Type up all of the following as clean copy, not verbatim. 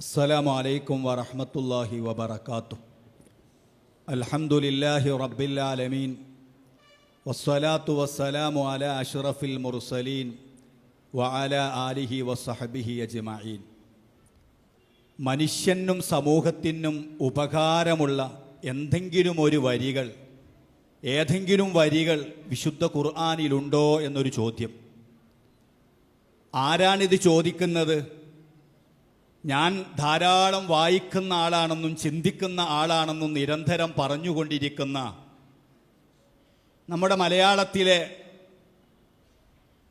അസ്സലാമു അലൈക്കും വറഹ്മത്തുള്ളാഹി വബറകാതുഹു. അൽഹംദുലില്ലാഹി റബ്ബിൽ ആലമീൻ വസ്സലാത്തു വസ്സലാമു അലാ അഷ്റഫിൽ മുർസലീൻ വഅലാ ആലിഹി വസ്സഹബിഹി അജ്മഈൻ. മനുഷ്യനും സമൂഹത്തിനും ഉപകാരമുള്ള ഏതെങ്കിലും വരികൾ വിശുദ്ധ ഖുർആനിലുണ്ടോ എന്നൊരു ചോദ്യം. ആരാണിത് ചോദിക്കുന്നത്? ഞാൻ ധാരാളം വായിക്കുന്ന ആളാണെന്നും ചിന്തിക്കുന്ന ആളാണെന്നും നിരന്തരം പറഞ്ഞുകൊണ്ടിരിക്കുന്ന നമ്മുടെ മലയാളത്തിലെ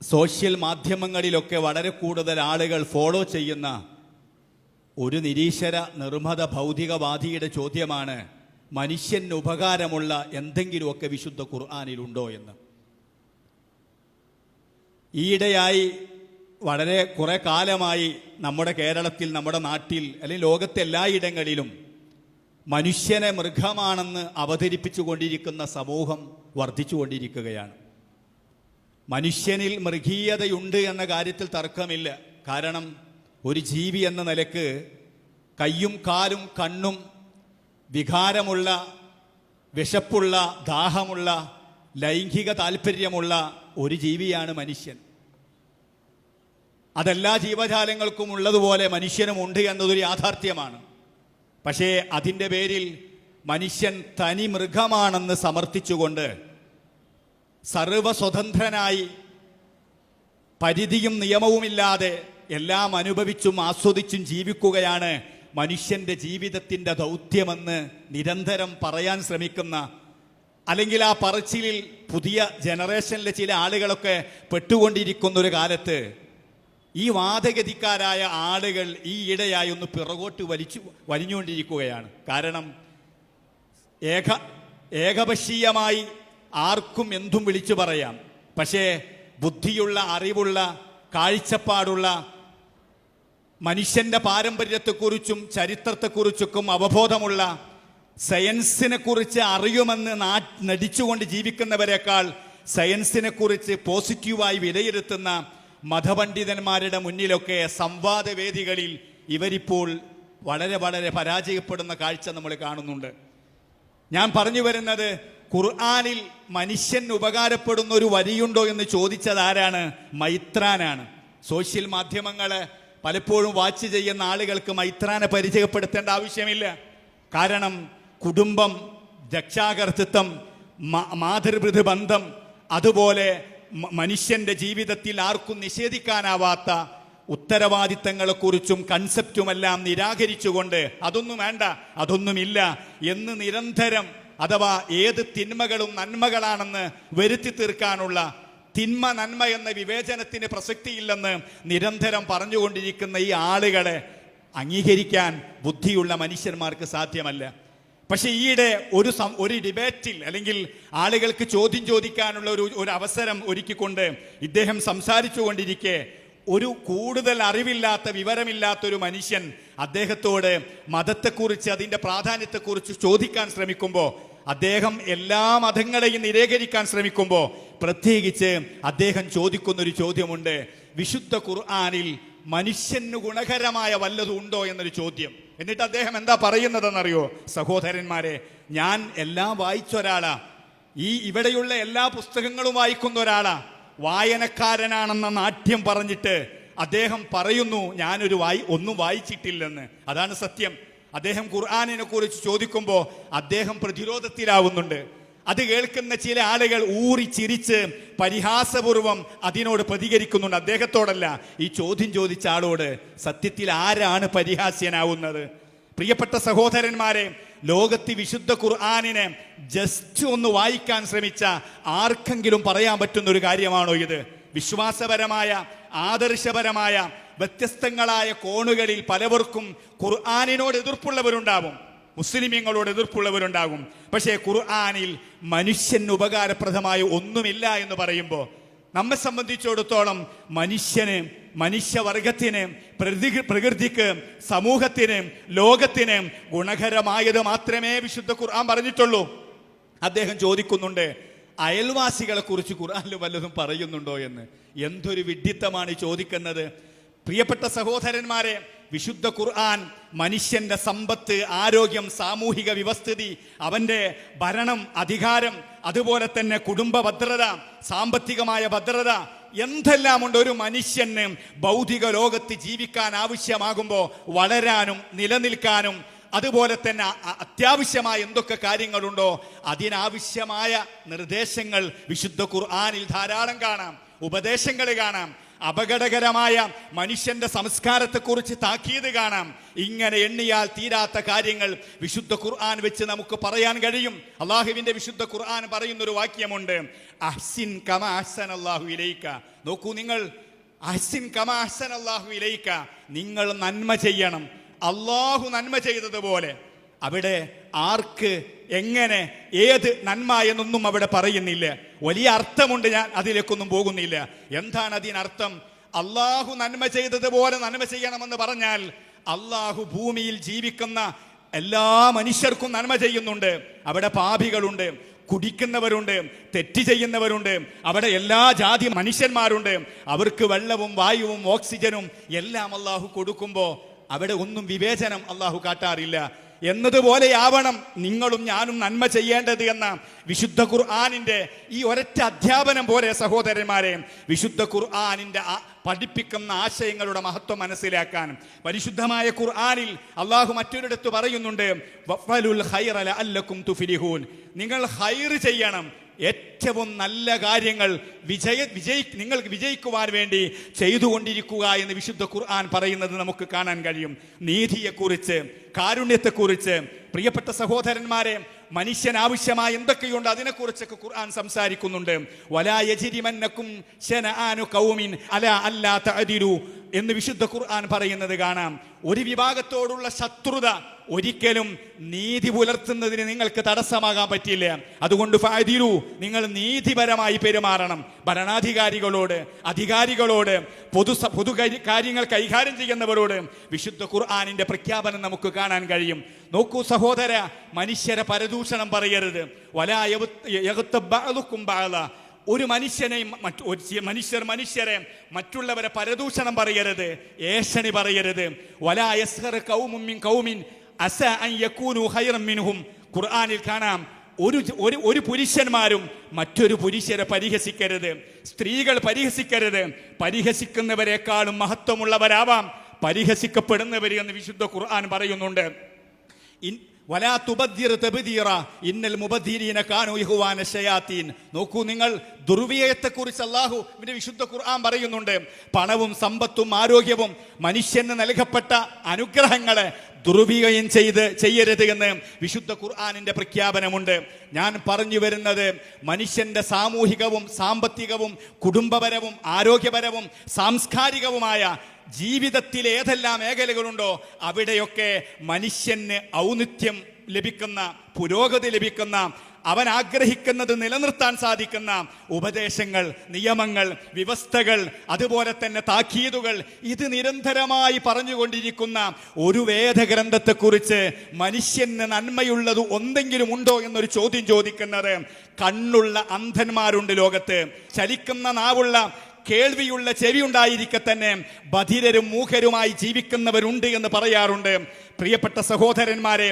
സോഷ്യൽ മാധ്യമങ്ങളിലൊക്കെ വളരെ കൂടുതൽ ആളുകൾ ഫോളോ ചെയ്യുന്ന ഒരു നിരീശ്വര നിർമ്മത ഭൗതികവാദിയുടെ ചോദ്യമാണ്, മനുഷ്യന് ഉപകാരമുള്ള എന്തെങ്കിലുമൊക്കെ വിശുദ്ധ ഖുർആനിലുണ്ടോ എന്ന്. ഈയിടെയായി വളരെ കുറേ കാലമായി നമ്മുടെ കേരളത്തിൽ, നമ്മുടെ നാട്ടിൽ, അല്ലെങ്കിൽ ലോകത്തെ എല്ലായിടങ്ങളിലും മനുഷ്യനെ മൃഗമാണെന്ന് അവതരിപ്പിച്ചു കൊണ്ടിരിക്കുന്ന സമൂഹം വർദ്ധിച്ചുകൊണ്ടിരിക്കുകയാണ്. മനുഷ്യനിൽ മൃഗീയതയുണ്ട് എന്ന കാര്യത്തിൽ തർക്കമില്ല. കാരണം ഒരു ജീവി എന്ന നിലക്ക് കയ്യും കാലും കണ്ണും വികാരമുള്ള, വിശപ്പുള്ള, ദാഹമുള്ള, ലൈംഗിക താല്പര്യമുള്ള ഒരു ജീവിയാണ് മനുഷ്യൻ. അതെല്ലാ ജീവജാലങ്ങൾക്കും ഉള്ളതുപോലെ മനുഷ്യനുമുണ്ട് എന്നതൊരു യാഥാർത്ഥ്യമാണ്. പക്ഷേ അതിൻ്റെ പേരിൽ മനുഷ്യൻ തനി മൃഗമാണെന്ന് സമർത്ഥിച്ചുകൊണ്ട് സർവസ്വതന്ത്രനായി പരിധിയും നിയമവുമില്ലാതെ എല്ലാം അനുഭവിച്ചും ആസ്വദിച്ചും ജീവിക്കുകയാണ് മനുഷ്യൻ്റെ ജീവിതത്തിൻ്റെ ദൗത്യമെന്ന് നിരന്തരം പറയാൻ ശ്രമിക്കുന്ന, അല്ലെങ്കിൽ ആ പറച്ചിലിൽ പുതിയ ജനറേഷനിലെ ചില ആളുകളൊക്കെ പെട്ടുകൊണ്ടിരിക്കുന്ന ഒരു കാലത്ത് ഈ വാദഗതിക്കാരായ ആളുകൾ ഈ ഇടയായി ഒന്ന് പിറകോട്ട് വലിഞ്ഞുകൊണ്ടിരിക്കുകയാണ്. കാരണം ഏകപക്ഷീയമായി ആർക്കും എന്തും വിളിച്ചു പറയാം. പക്ഷേ ബുദ്ധിയുള്ള, അറിവുള്ള, കാഴ്ചപ്പാടുള്ള, മനുഷ്യൻ്റെ പാരമ്പര്യത്തെക്കുറിച്ചും ചരിത്രത്തെക്കുറിച്ചൊക്കെ അവബോധമുള്ള, സയൻസിനെ കുറിച്ച് അറിയുമെന്ന് നടിച്ചുകൊണ്ട് ജീവിക്കുന്നവരെക്കാൾ സയൻസിനെ കുറിച്ച് പോസിറ്റീവായി വിലയിരുത്തുന്ന മതപണ്ഡിതന്മാരുടെ മുന്നിലൊക്കെ സംവാദവേദികളിൽ ഇവരിപ്പോൾ വളരെ വളരെ പരാജയപ്പെടുന്ന കാഴ്ച നമ്മൾ കാണുന്നുണ്ട്. ഞാൻ പറഞ്ഞു വരുന്നത്, ഖുർആനിൽ മനുഷ്യന് ഉപകാരപ്പെടുന്ന ഒരു വരിയുണ്ടോ എന്ന് ചോദിച്ചത് ആരാണ്? മൈത്രാനാണ്. സോഷ്യൽ മാധ്യമങ്ങൾ പലപ്പോഴും വാച്ച് ചെയ്യുന്ന ആളുകൾക്ക് മൈത്രാനെ പരിചയപ്പെടുത്തേണ്ട ആവശ്യമില്ല. കാരണം കുടുംബം, രക്ഷാകർതൃത്വം, മാതൃബന്ധം, അതുപോലെ മനുഷ്യന്റെ ജീവിതത്തിൽ ആർക്കും നിഷേധിക്കാനാവാത്ത ഉത്തരവാദിത്തങ്ങളെക്കുറിച്ചും കൺസെപ്റ്റുമെല്ലാം നിരാകരിച്ചുകൊണ്ട് അതൊന്നും വേണ്ട, അതൊന്നുമില്ല എന്ന് നിരന്തരം, അഥവാ ഏത് തിന്മകളും നന്മകളാണെന്ന് വരുത്തി തീർക്കാനുള്ള, തിന്മ നന്മ എന്ന വിവേചനത്തിന് പ്രസക്തിയില്ലെന്ന് നിരന്തരം പറഞ്ഞുകൊണ്ടിരിക്കുന്ന ഈ ആളുകളെ അംഗീകരിക്കാൻ ബുദ്ധിയുള്ള മനുഷ്യന്മാർക്ക് സാധ്യമല്ല. പക്ഷെ ഈയിടെ ഒരു ഡിബേറ്റിൽ, അല്ലെങ്കിൽ ആളുകൾക്ക് ചോദ്യം ചോദിക്കാനുള്ള ഒരു അവസരം ഒരുക്കിക്കൊണ്ട് ഇദ്ദേഹം സംസാരിച്ചു കൊണ്ടിരിക്കെ ഒരു കൂടുതൽ അറിവില്ലാത്ത, വിവരമില്ലാത്ത ഒരു മനുഷ്യൻ അദ്ദേഹത്തോട് മതത്തെക്കുറിച്ച്, അതിൻ്റെ പ്രാധാന്യത്തെക്കുറിച്ച് ചോദിക്കാൻ ശ്രമിക്കുമ്പോൾ, അദ്ദേഹം എല്ലാ മതങ്ങളെയും നിരാകരിക്കാൻ ശ്രമിക്കുമ്പോൾ, പ്രത്യേകിച്ച് അദ്ദേഹം ചോദിക്കുന്നൊരു ചോദ്യമുണ്ട്, വിശുദ്ധ ഖുർആനിൽ മനുഷ്യന് ഗുണകരമായ വല്ലതും ഉണ്ടോ എന്നൊരു ചോദ്യം. എന്നിട്ട് അദ്ദേഹം എന്താ പറയുന്നതെന്നറിയോ? സഹോദരന്മാരെ, ഞാൻ എല്ലാം വായിച്ച ഒരാളാ, ഇവിടെയുള്ള എല്ലാ പുസ്തകങ്ങളും വായിക്കുന്ന ഒരാളാ, വായനക്കാരനാണെന്ന നാട്യം പറഞ്ഞിട്ട് അദ്ദേഹം പറയുന്നു ഒന്നും വായിച്ചിട്ടില്ലെന്ന്. അതാണ് സത്യം. അദ്ദേഹം ഖുർആനിനെ കുറിച്ച് ചോദിക്കുമ്പോൾ അദ്ദേഹം പ്രതിരോധത്തിലാവുന്നുണ്ട്. അത് കേൾക്കുന്ന ചില ആളുകൾ ഊറി ചിരിച്ച് പരിഹാസപൂർവം അതിനോട് പ്രതികരിക്കുന്നുണ്ട്. അദ്ദേഹത്തോടല്ല, ഈ ചോദ്യം ചോദിച്ച ആളോട്. സത്യത്തിൽ ആരാണ് പരിഹാസ്യനാവുന്നത്? പ്രിയപ്പെട്ട സഹോദരന്മാരെ, ലോകത്ത് വിശുദ്ധ ഖുർആനിനെ ജസ്റ്റ് ഒന്ന് വായിക്കാൻ ശ്രമിച്ച ആർക്കെങ്കിലും പറയാൻ പറ്റുന്ന ഒരു കാര്യമാണോ ഇത്? വിശ്വാസപരമായ, ആദർശപരമായ വ്യത്യസ്തങ്ങളായ കോണുകളിൽ പലവർക്കും ഖുർആനിനോട് എതിർപ്പുള്ളവരുണ്ടാവും, മുസ്ലിമീങ്ങളോട് എതിർപ്പുള്ളവരുണ്ടാകും. പക്ഷേ ഖുർആനിൽ മനുഷ്യന് ഉപകാരപ്രദമായ ഒന്നുമില്ല എന്ന് പറയുമ്പോൾ നമ്മെ സംബന്ധിച്ചിടത്തോളം മനുഷ്യന്, മനുഷ്യവർഗത്തിന്, പ്രകൃതിക്ക്, സമൂഹത്തിന്, ലോകത്തിന് ഗുണകരമായത് മാത്രമേ വിശുദ്ധ ഖുർആൻ പറഞ്ഞിട്ടുള്ളൂ. അദ്ദേഹം ചോദിക്കുന്നുണ്ട്, അയൽവാസികളെ കുറിച്ച് ഖുർആനിൽ വല്ലതും പറയുന്നുണ്ടോ എന്ന്. എന്തൊരു വിഡ്ഢിത്തമാണ് ചോദിക്കുന്നത്. പ്രിയപ്പെട്ട സഹോദരന്മാരെ, വിശുദ്ധ ഖുർആൻ മനുഷ്യന്റെ സമ്പത്ത്, ആരോഗ്യം, സാമൂഹിക വ്യവസ്ഥിതി, അവന്റെ ഭരണം, അധികാരം, അതുപോലെ തന്നെ കുടുംബ ഭദ്രത, സാമ്പത്തികമായ ഭദ്രത, എന്തെല്ലാമുണ്ട് ഒരു മനുഷ്യന് ഭൗതിക ലോകത്ത് ജീവിക്കാൻ ആവശ്യമാകുമ്പോൾ വളരാനും നിലനിൽക്കാനും, അതുപോലെ തന്നെ അത്യാവശ്യമായ എന്തൊക്കെ കാര്യങ്ങളുണ്ടോ അതിനാവശ്യമായ നിർദ്ദേശങ്ങൾ വിശുദ്ധ ഖുർആനിൽ ധാരാളം കാണാം, ഉപദേശങ്ങൾ കാണാം. അപകടകരമായ മനുഷ്യന്റെ സംസ്കാരത്തെക്കുറിച്ച് താക്കീത് കാണാം. ഇങ്ങനെ എണ്ണിയാൽ തീരാത്ത കാര്യങ്ങൾ വിശുദ്ധ ഖുർആൻ വെച്ച് നമുക്ക് പറയാൻ കഴിയും. അള്ളാഹുവിന്റെ വിശുദ്ധ ഖുർആൻ പറയുന്നൊരു വാക്യമുണ്ട്, അഹ്സിൻ കമാ അഹ്സനല്ലാഹു ഇലൈക. നോക്കൂ നിങ്ങൾ, അഹ്സിൻ കമാ അഹ്സനല്ലാഹു ഇലൈക, നിങ്ങൾ നന്മ ചെയ്യണം അള്ളാഹു നന്മ ചെയ്തതുപോലെ. അവിടെ ആർക്ക്, എങ്ങനെ, ഏത് നന്മ എന്നൊന്നും അവിടെ പറയുന്നില്ല. വലിയ അർത്ഥമുണ്ട്, ഞാൻ അതിലേക്കൊന്നും പോകുന്നില്ല. എന്താണ് അതിനർത്ഥം? അള്ളാഹു നന്മ ചെയ്തതുപോലെ നന്മ ചെയ്യണമെന്ന് പറഞ്ഞാൽ അള്ളാഹു ഭൂമിയിൽ ജീവിക്കുന്ന എല്ലാ മനുഷ്യർക്കും നന്മ ചെയ്യുന്നുണ്ട്. അവിടെ പാപികളുണ്ട്, കുടിക്കുന്നവരുണ്ട്, തെറ്റ് ചെയ്യുന്നവരുണ്ട്, അവിടെ എല്ലാ ജാതി മനുഷ്യന്മാരുണ്ട്. അവർക്ക് വെള്ളവും വായുവും ഓക്സിജനും എല്ലാം അള്ളാഹു കൊടുക്കുമ്പോൾ അവിടെ ഒന്നും വിവേചനം അള്ളാഹു കാട്ടാറില്ല. എന്നതുപോലെയാവണം നിങ്ങളും ഞാനും നന്മ ചെയ്യേണ്ടത് എന്ന വിശുദ്ധ ഖുർആനിന്റെ ഈ ഒരൊറ്റ അധ്യാപനം പോലെ സഹോദരന്മാരെ, വിശുദ്ധ ഖുർആനിന്റെ പഠിപ്പിക്കുന്ന ആശയങ്ങളുടെ മഹത്വം മനസ്സിലാക്കാൻ പരിശുദ്ധമായ ഖുർആനിൽ അള്ളാഹു മറ്റൊരിടത്ത് പറയുന്നുണ്ട്, വഫലുൽ ഖൈറ ലഅല്ലകും തുഫ്ലിഹൂൻ, നിങ്ങൾ ഖൈർ ചെയ്യണം, ഏറ്റവും നല്ല കാര്യങ്ങൾ നിങ്ങൾക്ക് വിജയിക്കുവാൻ വേണ്ടി ചെയ്തുകൊണ്ടിരിക്കുക എന്ന് വിശുദ്ധ ഖുർആൻ പറയുന്നത് നമുക്ക് കാണാൻ കഴിയും. നീതിയെക്കുറിച്ച്, കാരുണ്യത്തെക്കുറിച്ച്, പ്രിയപ്പെട്ട സഹോദരന്മാരെ, മനുഷ്യൻ ആവശ്യമായ എന്തൊക്കെയുണ്ട് അതിനെക്കുറിച്ചൊക്കെ ഖുർആൻ സംസാരിക്കുന്നുണ്ട്. വലാ യജ്രിമന്നകും ശനആനു ഖൗമിൻ അലാ അല്ലാ തഅദിലു എന്ന് വിശുദ്ധ ഖുർആൻ പറയുന്നത് കാണാം. ഒരു വിഭാഗത്തോടുള്ള ശത്രുത ഒരിക്കലും നീതി പുലർത്തുന്നതിന് നിങ്ങൾക്ക് തടസ്സമാകാൻ പറ്റില്ല. അതുകൊണ്ട് ഫഅദിലു, നിങ്ങൾ നീതിപരമായി പെരുമാറണം. ഭരണാധികാരികളോട്, അധികാരികളോട്, പൊതു കാര്യങ്ങൾ കൈകാര്യം ചെയ്യുന്നവരോട് വിശുദ്ധ ഖുർആനിന്റെ പ്രഖ്യാപനം നമുക്ക് കാണാൻ കഴിയും. നോക്കൂ സഹോദര, മനുഷ്യരെ പരദൂഷണം പറയരുത്. വലാ യഗ്തബ് ബഅദുകും ബഅദ, ഒരു മനുഷ്യനെയും മനുഷ്യരെ മറ്റുള്ളവരെ പരദൂഷണം പറയരുത്, ഏഷണി പറയരുത്. വലാ യസ്ഖർ ഖൗമുൻ മിൻ ഖൗമിൻ അസാ അൻ യകൂനു ഖൈറൻ മിൻഹും. ഖുർആനിൽ കാണാം, ഒരു പുരുഷന്മാരും മറ്റൊരു പുരുഷരെ പരിഹസിക്കരുത്, സ്ത്രീകൾ പരിഹസിക്കരുത്. പരിഹസിക്കുന്നവരെക്കാളും മഹത്വമുള്ളവരാവാം പരിഹസിക്കപ്പെടുന്നവർ എന്ന് വിശുദ്ധ ഖുർആൻ പറയുന്നുണ്ട്. വലാ തുബദ്ദിർ തബ്ദീറ ഇന്നൽ മുബദ്ദിരീന കാനൂ ഇഖ്വാന ശയാത്തീൻ. നോക്കൂ നിങ്ങൾ, ദുർവ്യയത്തെക്കുറിച്ച് അല്ലാഹുവിന്റെ വിശുദ്ധ ഖുർആൻ പറയുന്നുണ്ട്. പണവും സമ്പത്തും ആരോഗ്യവും മനുഷ്യന് നൽകപ്പെട്ട അനുഗ്രഹങ്ങളെ ദുർവ്യയം ചെയ്യരുത് എന്ന് വിശുദ്ധ ഖുർആനിന്റെ പ്രഖ്യാപനമുണ്ട്. ഞാൻ പറഞ്ഞു വരുന്നത്, മനുഷ്യന്റെ സാമൂഹികവും സാമ്പത്തികവും കുടുംബപരവും ആരോഗ്യപരവും സാംസ്കാരികവുമായ ജീവിതത്തിൽ ഏതെല്ലാം മേഖലകളുണ്ടോ അവിടെയൊക്കെ മനുഷ്യന് ഔന്നിത്യം ലഭിക്കുന്ന, പുരോഗതി ലഭിക്കുന്ന, അവൻ ആഗ്രഹിക്കുന്നത് നിലനിർത്താൻ സാധിക്കുന്ന ഉപദേശങ്ങൾ, നിയമങ്ങൾ, വ്യവസ്ഥകൾ, അതുപോലെ തന്നെ താക്കീതുകൾ, ഇത് നിരന്തരമായി പറഞ്ഞുകൊണ്ടിരിക്കുന്ന ഒരു വേദഗ്രന്ഥത്തെക്കുറിച്ച് മനുഷ്യന് നന്മയുള്ളത് എന്തെങ്കിലും ഉണ്ടോ എന്നൊരു ചോദ്യം ചോദിക്കുന്നത് കണ്ണുള്ള അന്ധന്മാരുണ്ട് ലോകത്ത്. ചലിക്കുന്ന നാവുള്ള, കേൾവിയുള്ള ചെവി ഉണ്ടായിരിക്കെ തന്നെ ബധിരരും മൂഖരുമായി ജീവിക്കുന്നവരുണ്ട് എന്ന് പറയാറുണ്ട്. പ്രിയപ്പെട്ട സഹോദരന്മാരെ,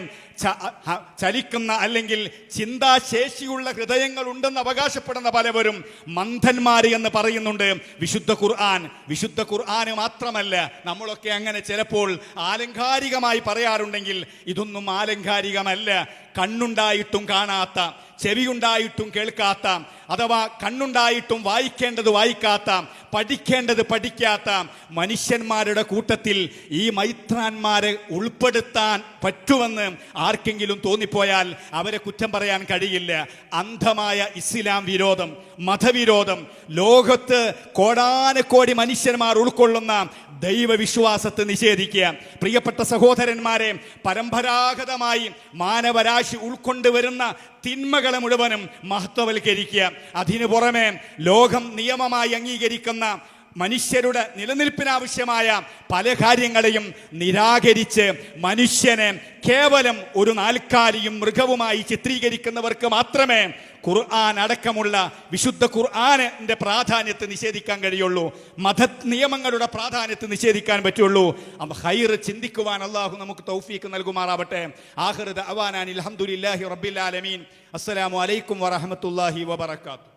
ചലിക്കുന്ന അല്ലെങ്കിൽ ചിന്താശേഷിയുള്ള ഹൃദയങ്ങൾ ഉണ്ടെന്ന് അവകാശപ്പെടുന്ന പലവരും മന്ധന്മാര് എന്ന് പറയുന്നുണ്ട് വിശുദ്ധ ഖുർആൻ. വിശുദ്ധ ഖുർആന് മാത്രമല്ല, നമ്മളൊക്കെ അങ്ങനെ ചിലപ്പോൾ ആലങ്കാരികമായി പറയാറുണ്ടെങ്കിൽ ഇതൊന്നും ആലങ്കാരികമല്ല. കണ്ണുണ്ടായിട്ടും കാണാത്ത, ചെവിയുണ്ടായിട്ടും കേൾക്കാത്ത, അഥവാ കണ്ണുണ്ടായിട്ടും വായിക്കേണ്ടത് വായിക്കാത്ത, പഠിക്കേണ്ടത് പഠിക്കാത്ത മനുഷ്യന്മാരുടെ കൂട്ടത്തിൽ ഈ മൈത്രാന്മാരെ ഉൾപ്പെടുത്താൻ പറ്റുമെന്ന് ആർക്കെങ്കിലും തോന്നിപ്പോയാൽ അവരെ കുറ്റം പറയാൻ കഴിയില്ല. അന്ധമായ ഇസ്ലാം വിരോധം, മതവിരോധം, ലോകത്ത് കോടാനുകോടി മനുഷ്യന്മാർ ഉൾക്കൊള്ളുന്ന ദൈവവിശ്വാസത്തെ നിഷേധിക്കുക. പ്രിയപ്പെട്ട സഹോദരന്മാരെ, പരമ്പരാഗതമായി മാനവരാശി ഉൾക്കൊണ്ടുവരുന്ന തിന്മകളെ മുഴുവനും മഹത്വവൽക്കരിക്കുക. അതിനു പുറമെ ലോകം നിയമമായി അംഗീകരിക്കുന്ന മനുഷ്യരുടെ നിലനിൽപ്പിനാവശ്യമായ പല കാര്യങ്ങളെയും നിരാകരിച്ച് മനുഷ്യനെ കേവലം ഒരു നാൽക്കാലിയും മൃഗവുമായി ചിത്രീകരിക്കുന്നവർക്ക് മാത്രമേ ഖുർആൻ അടക്കമുള്ള വിശുദ്ധ ഖുർആനിന്റെ പ്രാധാന്യത്തെ നിഷേധിക്കാൻ കഴിയുള്ളൂ. മത നിയമങ്ങളുടെ പ്രാധാന്യത്തെ നിഷേധിക്കാൻ പറ്റുള്ളൂ. ഹൈർ ചിന്തിക്കുവാൻ അള്ളാഹു നമുക്ക് തൗഫീക്ക് നൽകുമാറാവട്ടെ. ആഖിറു ദഅവാനാ അൽഹംദുലില്ലാഹി റബ്ബിൽ ആലമീൻ. അസ്സലാമു അലൈക്കും വറഹ്മത്തുള്ളാഹി വബറകാതുഹു.